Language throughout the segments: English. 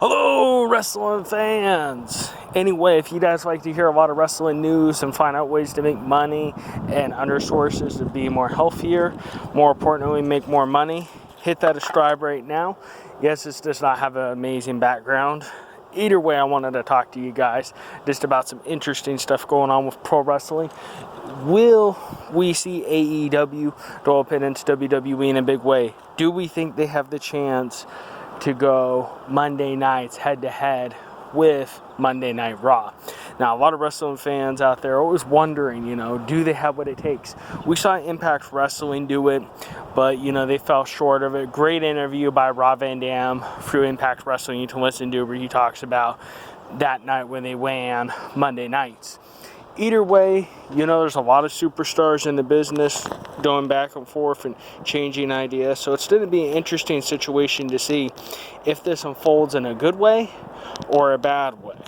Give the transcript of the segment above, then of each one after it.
Hello, wrestling fans! Anyway, if you guys like to hear a lot of wrestling news and find out ways to make money and other sources to be more healthier, more importantly, make more money, hit that subscribe right now. Yes, this does not have an amazing background. Either way, I wanted to talk to you guys just about some interesting stuff going on with pro wrestling. Will we see AEW go up against WWE in a big way? Do we think they have the chance to go Monday nights head-to-head with Monday Night Raw? Now, a lot of wrestling fans out there are always wondering, do they have what it takes? We saw Impact Wrestling do it, but, they fell short of it. Great interview by Rob Van Dam through Impact Wrestling. You can listen to where he talks about that night when they ran Monday nights. Either way, there's a lot of superstars in the business going back and forth and changing ideas. So it's going to be an interesting situation to see if this unfolds in a good way or a bad way.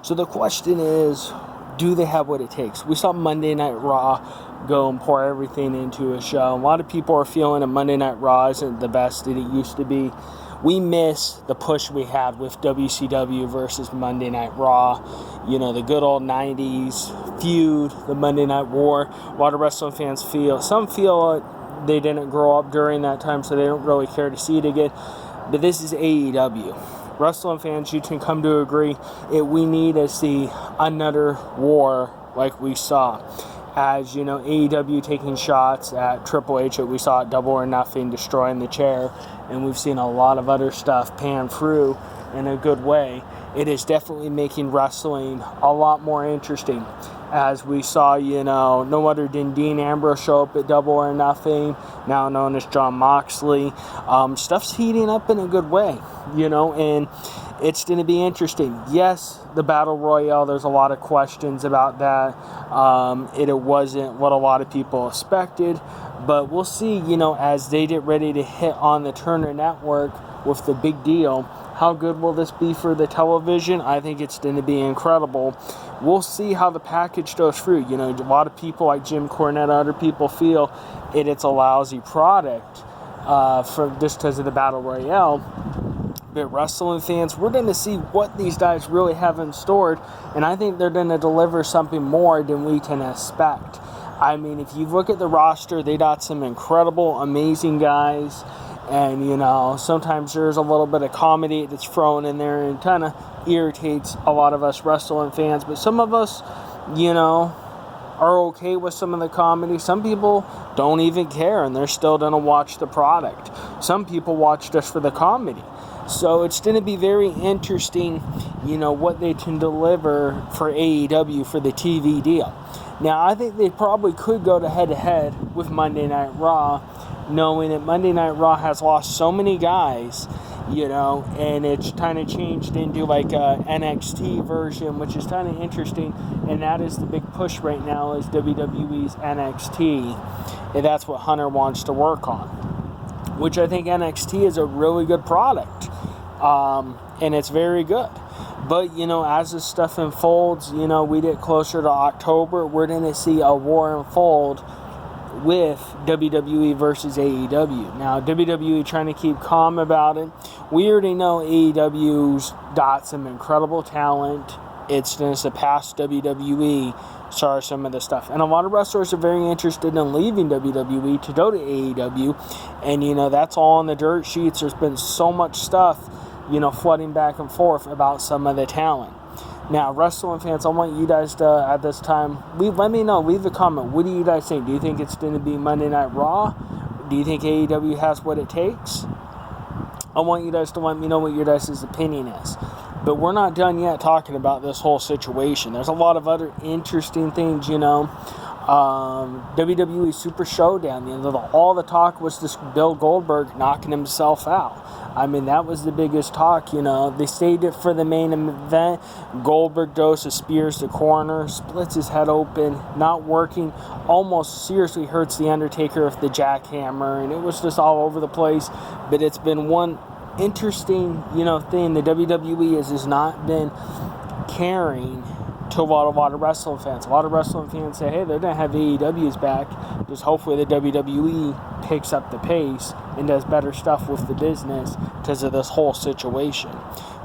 So the question is, do they have what it takes? We saw Monday Night Raw go and pour everything into a show. A lot of people are feeling that Monday Night Raw isn't the best that it used to be. We miss the push we had with WCW versus Monday Night Raw. The good old 90s feud, the Monday Night War. A lot of wrestling fans some feel they didn't grow up during that time, so they don't really care to see it again. But this is AEW. Wrestling fans, you can come to agree that we need to see another war like we saw. As AEW taking shots at Triple H that we saw at Double or Nothing, destroying the chair, and we've seen a lot of other stuff pan through in a good way. It is definitely making wrestling a lot more interesting. As we saw, no other than Dean Ambrose show up at Double or Nothing, now known as Jon Moxley. Stuff's heating up in a good way, and it's going to be interesting. Yes, the Battle Royale, there's a lot of questions about that. It wasn't what a lot of people expected, but we'll see, as they get ready to hit on the Turner Network with the big deal. How good will this be for the television? I think it's going to be incredible. We'll see how the package goes through. A lot of people like Jim Cornette, other people feel it's a lousy product just because of the Battle Royale. But wrestling fans, we're going to see what these guys really have in store, and I think they're going to deliver something more than we can expect. I mean, if you look at the roster, they got some incredible, amazing guys, and, sometimes there's a little bit of comedy that's thrown in there and kind of irritates a lot of us wrestling fans, but some of us, are okay with some of the comedy. Some people don't even care, and they're still going to watch the product. Some people watch just for the comedy. So it's going to be very interesting, what they can deliver for AEW for the TV deal. Now, I think they probably could go to head-to-head with Monday Night Raw, knowing that Monday Night Raw has lost so many guys, and it's kind of changed into like a NXT version, which is kind of interesting, and that is the big push right now is WWE's NXT, and that's what Hunter wants to work on, which I think NXT is a really good product, and it's very good. But, as this stuff unfolds, we get closer to October, we're going to see a war unfold with WWE versus AEW. Now, WWE trying to keep calm about it. We already know AEW's got some incredible talent. It's going to surpass WWE. Sorry, some of the stuff. And a lot of wrestlers are very interested in leaving WWE to go to AEW. And, that's all on the dirt sheets. There's been so much stuff, flooding back and forth about some of the talent. Now, wrestling fans, I want you guys to, at this time, let me know. Leave a comment. What do you guys think? Do you think it's going to be Monday Night Raw? Do you think AEW has what it takes? I want you guys to let me know what your guys' opinion is. But we're not done yet talking about this whole situation. There's a lot of other interesting things, WWE Super Showdown. All the talk was this Bill Goldberg knocking himself out. I mean, that was the biggest talk, They saved it for the main event. Goldberg goes to spears the corner, splits his head open, not working, almost seriously hurts The Undertaker with the jackhammer, and it was just all over the place. But it's been one interesting, thing. The WWE has not been caring to a lot of wrestling fans. A lot of wrestling fans say, hey, they're going to have AEW's back. Just hopefully the WWE picks up the pace and does better stuff with the business because of this whole situation.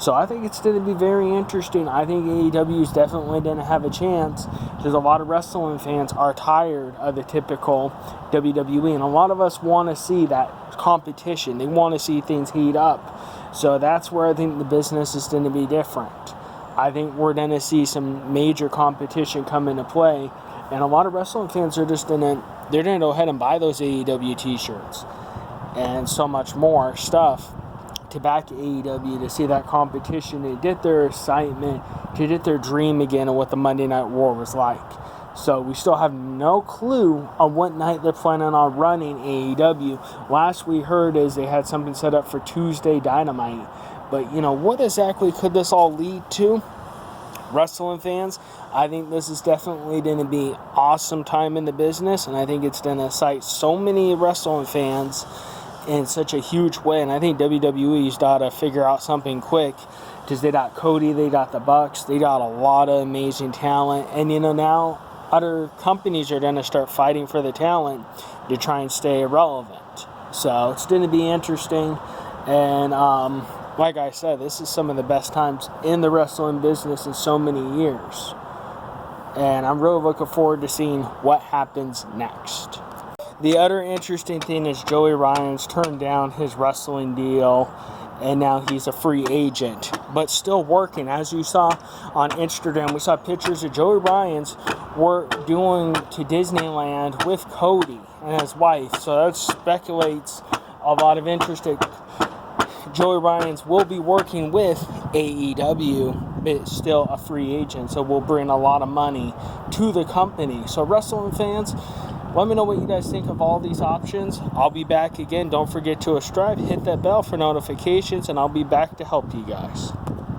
So I think it's going to be very interesting. I think AEW is definitely going to have a chance because a lot of wrestling fans are tired of the typical WWE, and a lot of us want to see that competition. They want to see things heat up. So that's where I think the business is going to be different. I think we're going to see some major competition come into play, and a lot of wrestling fans are just going to go ahead and buy those AEW t-shirts and so much more stuff to back AEW, to see that competition, to get their excitement, to get their dream again of what the Monday Night War was like. So we still have no clue on what night they're planning on running AEW. Last we heard is they had something set up for Tuesday Dynamite. But, what exactly could this all lead to? Wrestling fans, I think this is definitely going to be awesome time in the business, and I think it's going to excite so many wrestling fans in such a huge way. And I think WWE's got to figure out something quick, because they got Cody, they got the Bucks, they got a lot of amazing talent, and now other companies are going to start fighting for the talent to try and stay relevant. So it's going to be interesting, and like I said, this is some of the best times in the wrestling business in so many years. And I'm really looking forward to seeing what happens next. The other interesting thing is Joey Ryan's turned down his wrestling deal, and now he's a free agent, but still working. As you saw on Instagram, we saw pictures of Joey Ryan's work doing to Disneyland with Cody and his wife. So that speculates a lot of interest that Joey Ryan's will be working with AEW, but still a free agent, so will bring a lot of money to the company. So wrestling fans, let me know what you guys think of all these options. I'll be back again. Don't forget to subscribe, hit that bell for notifications, and I'll be back to help you guys.